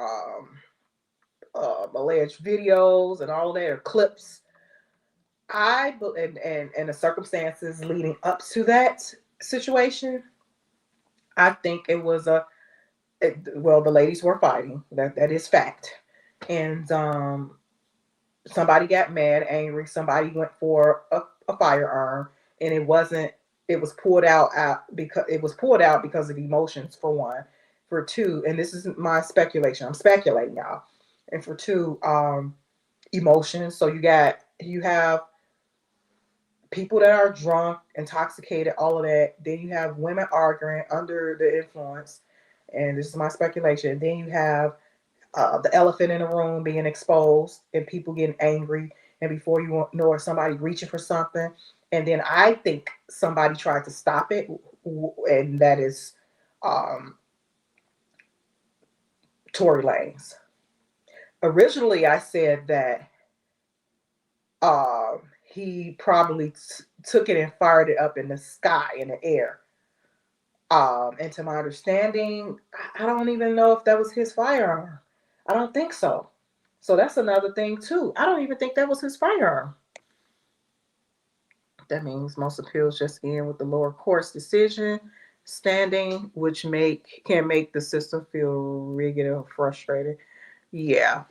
alleged videos, and all that, or clips, and the circumstances leading up to that situation, I think it was well, the ladies were fighting. That is fact, and somebody got mad, angry. Somebody went for a firearm, and it wasn't. It was pulled out because of emotions, for one. For two, and this is my speculation. I'm speculating, y'all. And for two, emotions. So you have people that are drunk, intoxicated, all of that. Then you have women arguing under the influence, and this is my speculation. Then you have the elephant in the room being exposed and people getting angry, and before you know it, somebody reaching for something, and then I think somebody tried to stop it, and that is um, Tory Lanez. Originally, I said that he probably took it and fired it up in the sky, in the air. And to my understanding, I don't even know if that was his firearm. I don't think so. So that's another thing too. I don't even think that was his firearm. That means most appeals just end with the lower court's decision standing, which can make the system feel rigged and frustrated. Yeah,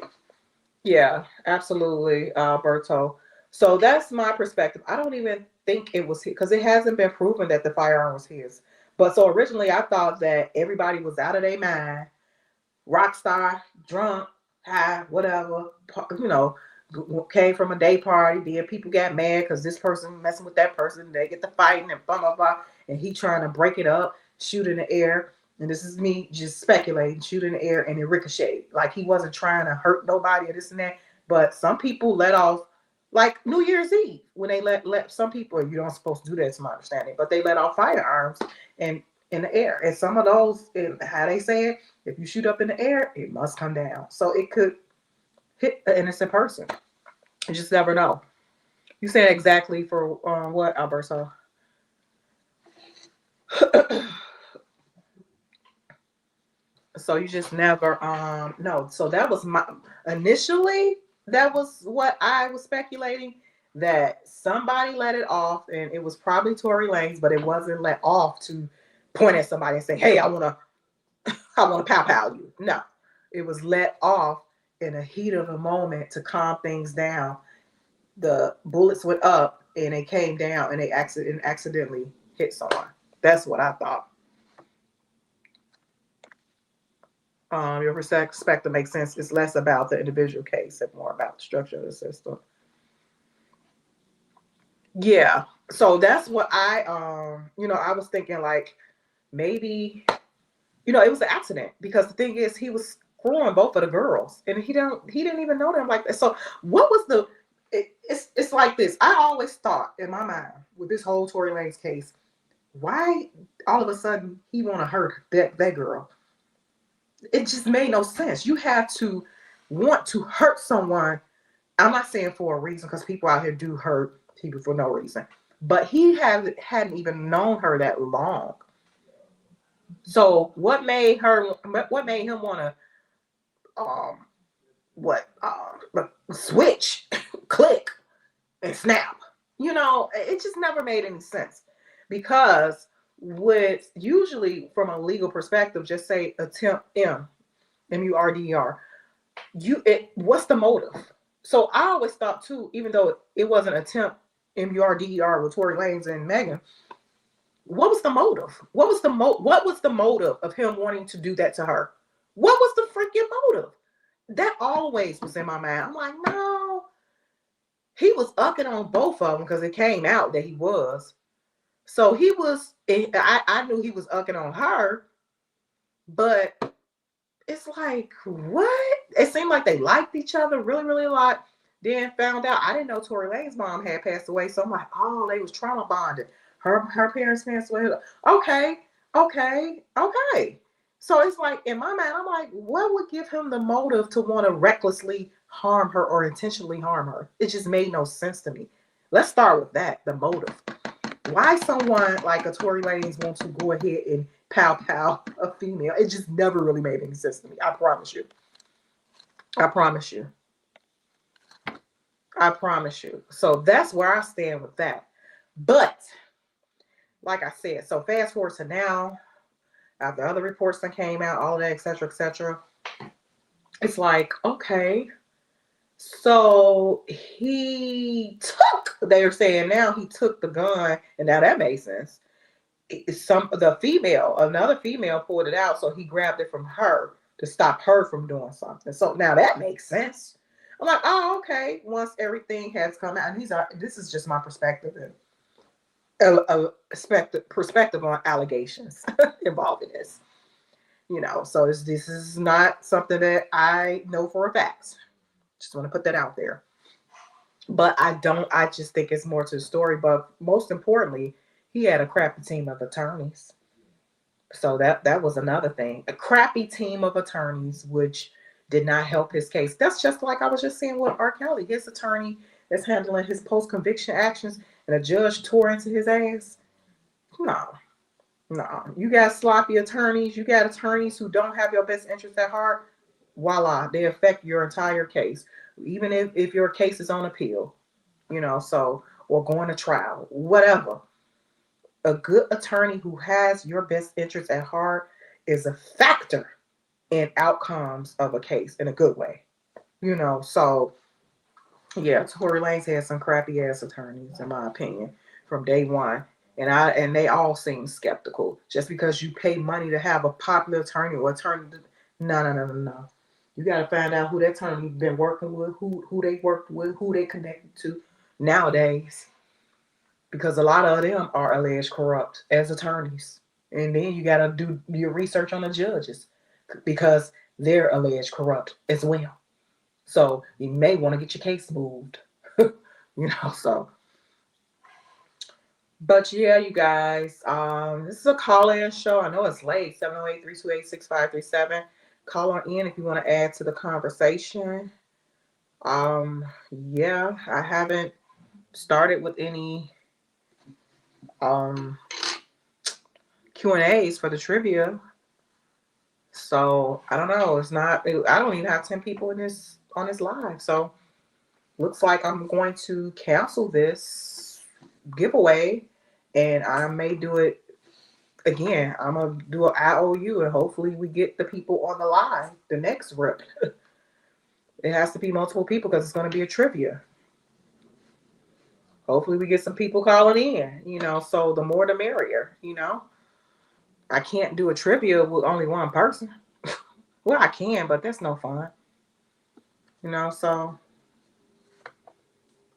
yeah, absolutely, Berto. So that's my perspective. I don't even think it was because it hasn't been proven that the firearm was his. But so originally, I thought that everybody was out of their mind, rock star, drunk, high, whatever, you know, came from a day party. Then people got mad because this person messing with that person. They get to fighting and blah, blah, blah. And he trying to break it up, shoot in the air. And this is me just speculating, shoot in the air and it ricocheted. Like he wasn't trying to hurt nobody or this and that. But some people let off, like New Year's Eve, when they let some people, you don't supposed to do that, to my understanding, but they let off firearms and in the air. And some of those, how they say it, if you shoot up in the air, it must come down. So it could hit an innocent person. You just never know. You said exactly for what, Alberto? So you just never no. So that was my initially, that was what I was speculating, that somebody let it off and it was probably Tory Lanez, but it wasn't let off to point at somebody and say, "Hey, I wanna pow pow you." No. It was let off in a heat of the moment to calm things down. The bullets went up and they came down and they accidentally hit someone. That's what I thought. Your perspective makes sense. It's less about the individual case and more about the structure of the system. Yeah. So that's what I was thinking, like, maybe, it was an accident, because the thing is he was screwing both of the girls and he didn't even know them like that. So what was it's like this. I always thought in my mind with this whole Tory Lanez case, why all of a sudden he want to hurt that girl? It just made no sense. You have to want to hurt someone. I'm not saying for a reason, because people out here do hurt people for no reason. But he hadn't even known her that long. So what made him want to um switch, click, and snap? It just never made any sense, because with usually from a legal perspective, just say attempt MURDER. What's the motive? So I always thought too, even though it wasn't attempt MURDER with Tory Lanez and Megan, what was the motive? What was the motive of him wanting to do that to her? What was the freaking motive? That always was in my mind. I'm like, no, he was ucking on both of them, because it came out that he was. So he was. I knew he was ucking on her, but it's like, what? It seemed like they liked each other really, really a lot. Then found out, I didn't know Tory Lanez's mom had passed away. So I'm like, oh, they was trauma bonded. Her parents passed away. Okay, okay, okay. So it's like, in my mind, I'm like, what would give him the motive to want to recklessly harm her or intentionally harm her? It just made no sense to me. Let's start with that, the motive. Why someone like a Tory Lanez wants to go ahead and pow pow a female? It just never really made any sense to me. I promise you. I promise you. I promise you. So that's where I stand with that. But like I said, so fast forward to now, after other reports that came out, all that, etc., etc. It's like, okay, so they're saying now he took the gun, and now that makes sense. Another female pulled it out, so he grabbed it from her to stop her from doing something. So now that makes sense. I'm like, oh, okay. Once everything has come out, and this is just my perspective and perspective on allegations involving this. So this is not something that I know for a fact. Just want to put that out there. But I just think it's more to the story. But most importantly, he had a crappy team of attorneys. So that was another thing. A crappy team of attorneys, which did not help his case. That's just like I was just saying with R. Kelly. His attorney is handling his post conviction actions, and a judge tore into his ass. No, no. You got sloppy attorneys. You got attorneys who don't have your best interest at heart. Voila, they affect your entire case. Even if your case is on appeal, so, or going to trial, whatever. A good attorney who has your best interest at heart is a factor in outcomes of a case in a good way. So yeah, Tory Lanez had some crappy ass attorneys, in my opinion, from day one. And they all seem skeptical. Just because you pay money to have a popular attorney or attorney, no, no, no, no, no. You got to find out who that attorney been working with, who they worked with, who they connected to nowadays, because a lot of them are alleged corrupt as attorneys. And then you got to do your research on the judges because they're alleged corrupt as well. So you may want to get your case moved. So. But yeah, you guys, this is a call-in show. I know it's late, 708-328-6537. Call on in if you want to add to the conversation. Um, yeah, I haven't started with any um Q&As for the trivia. So I don't know. I don't even have 10 people in this on this live. So looks like I'm going to cancel this giveaway, and I may do it again. I'm gonna do an IOU, and hopefully we get the people on the live the next rip. It has to be multiple people because it's going to be a trivia. Hopefully we get some people calling in. So the more the merrier. I can't do a trivia with only one person. Well, I can, but that's no fun. So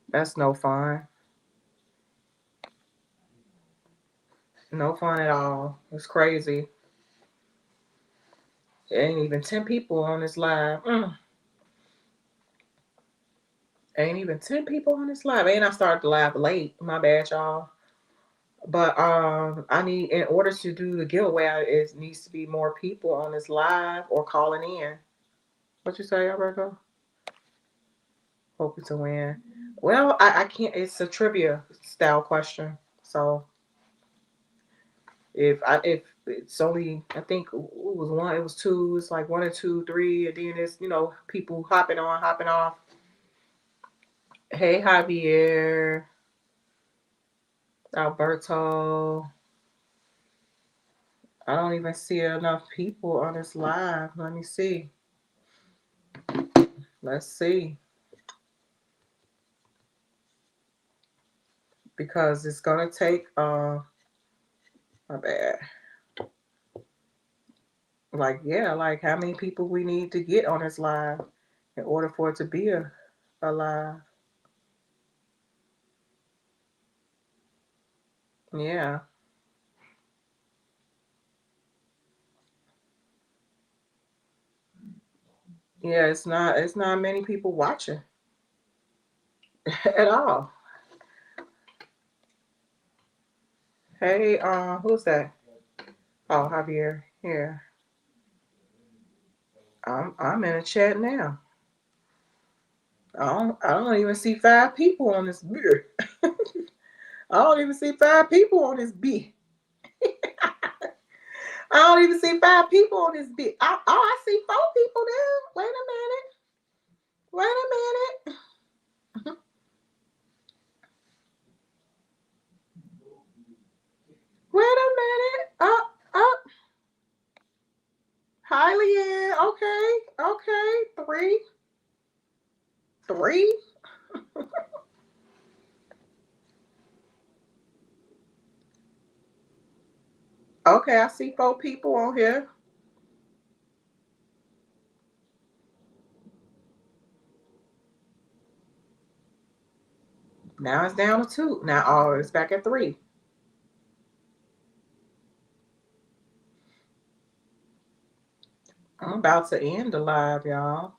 that's no fun. No fun at all. It's crazy. There ain't even 10 people on this live. Ain't even 10 people on this live. And I started the live late. My bad, y'all. But I need, in order to do the giveaway, it needs to be more people on this live or calling in. What you say, Alberto? Hoping to win. Well, I can't. It's a trivia style question. So if it's only, I think it was one, it was two. It's like one or two, three, and then it's people hopping on, hopping off. Hey, Javier, Alberto. I don't even see enough people on this live. Let me see. Let's see. Because it's gonna take my bad. Like how many people we need to get on this live in order for it to be a live. Yeah. Yeah, it's not many people watching at all. Hey, who's that? Oh, Javier. Here. I'm in a chat now. I don't even see 5 people on this beer. I don't even see 5 people on this beer. I don't even see 5 people on this beer. I see 4 people there. Wait a minute. Wait a minute. Wait a minute. Up. Highly in. Okay. 3. 3. Okay, I see 4 people on here. Now it's down to 2. Now, it's back at 3. I'm about to end the live, y'all.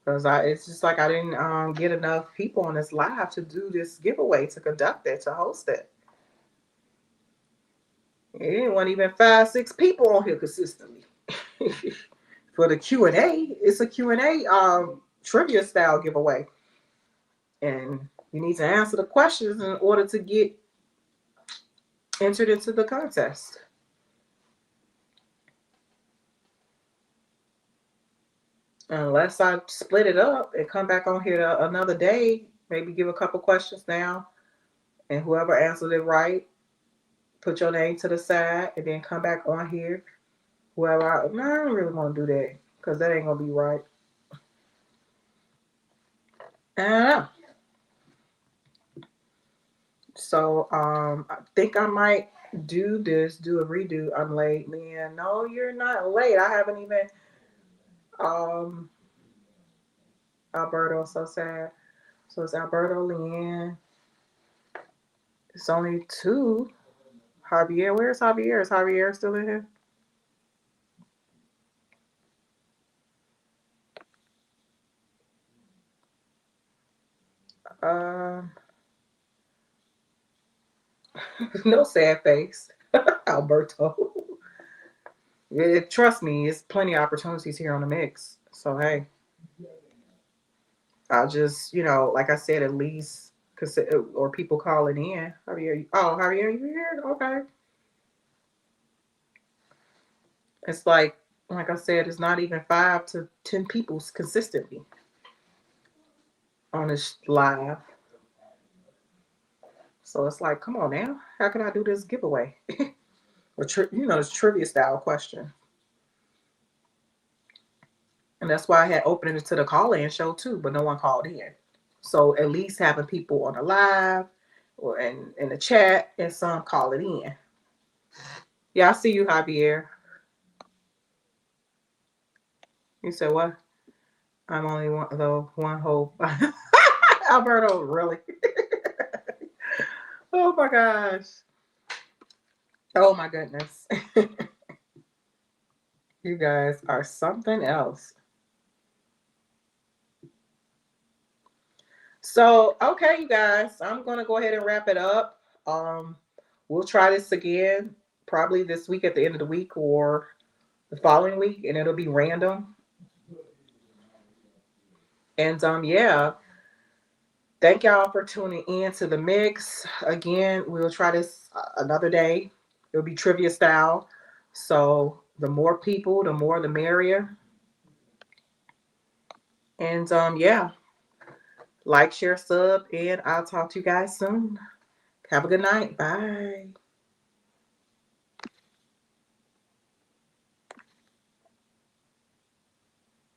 because it's just like I didn't get enough people on this live to do this giveaway, to conduct it, to host it. It didn't want even 5-6 people on here consistently. For the Q&A, it's a Q&A trivia style giveaway. And you need to answer the questions in order to get entered into the contest. Unless I split it up and come back on here another day, maybe give a couple questions now, and whoever answered it right, put your name to the side, and then come back on here. I don't really want to do that because that ain't gonna be right. I don't know. So I think I might do a redo. I'm late, Leanne. No, you're not late. I haven't even Alberto, so sad. So it's Alberto, Leanne. It's only 2. Javier, where's Javier? Is Javier still in here? No sad face. Alberto. Trust me, it's plenty of opportunities here on the mix. So hey, I'll just, like I said, at least or people calling in. Javier, you here? Okay. It's like I said, it's not even 5 to 10 people consistently on this live. So it's like, come on now, how can I do this giveaway? Or this trivia style question. And that's why I had opened it to the call-in show too, but no one called in. So at least having people on the live or in the chat and some calling in. Yeah, I see you, Javier. You said what? I'm only one hope. Alberto, really? Oh my gosh. Oh my goodness. You guys are something else. So, okay, you guys, I'm going to go ahead and wrap it up. We'll try this again, probably this week at the end of the week or the following week, and it'll be random. And yeah, thank y'all for tuning in to the mix. Again, we'll try this another day. It'll be trivia style. So the more people, the more the merrier. And yeah, like, share, sub, and I'll talk to you guys soon. Have a good night. Bye.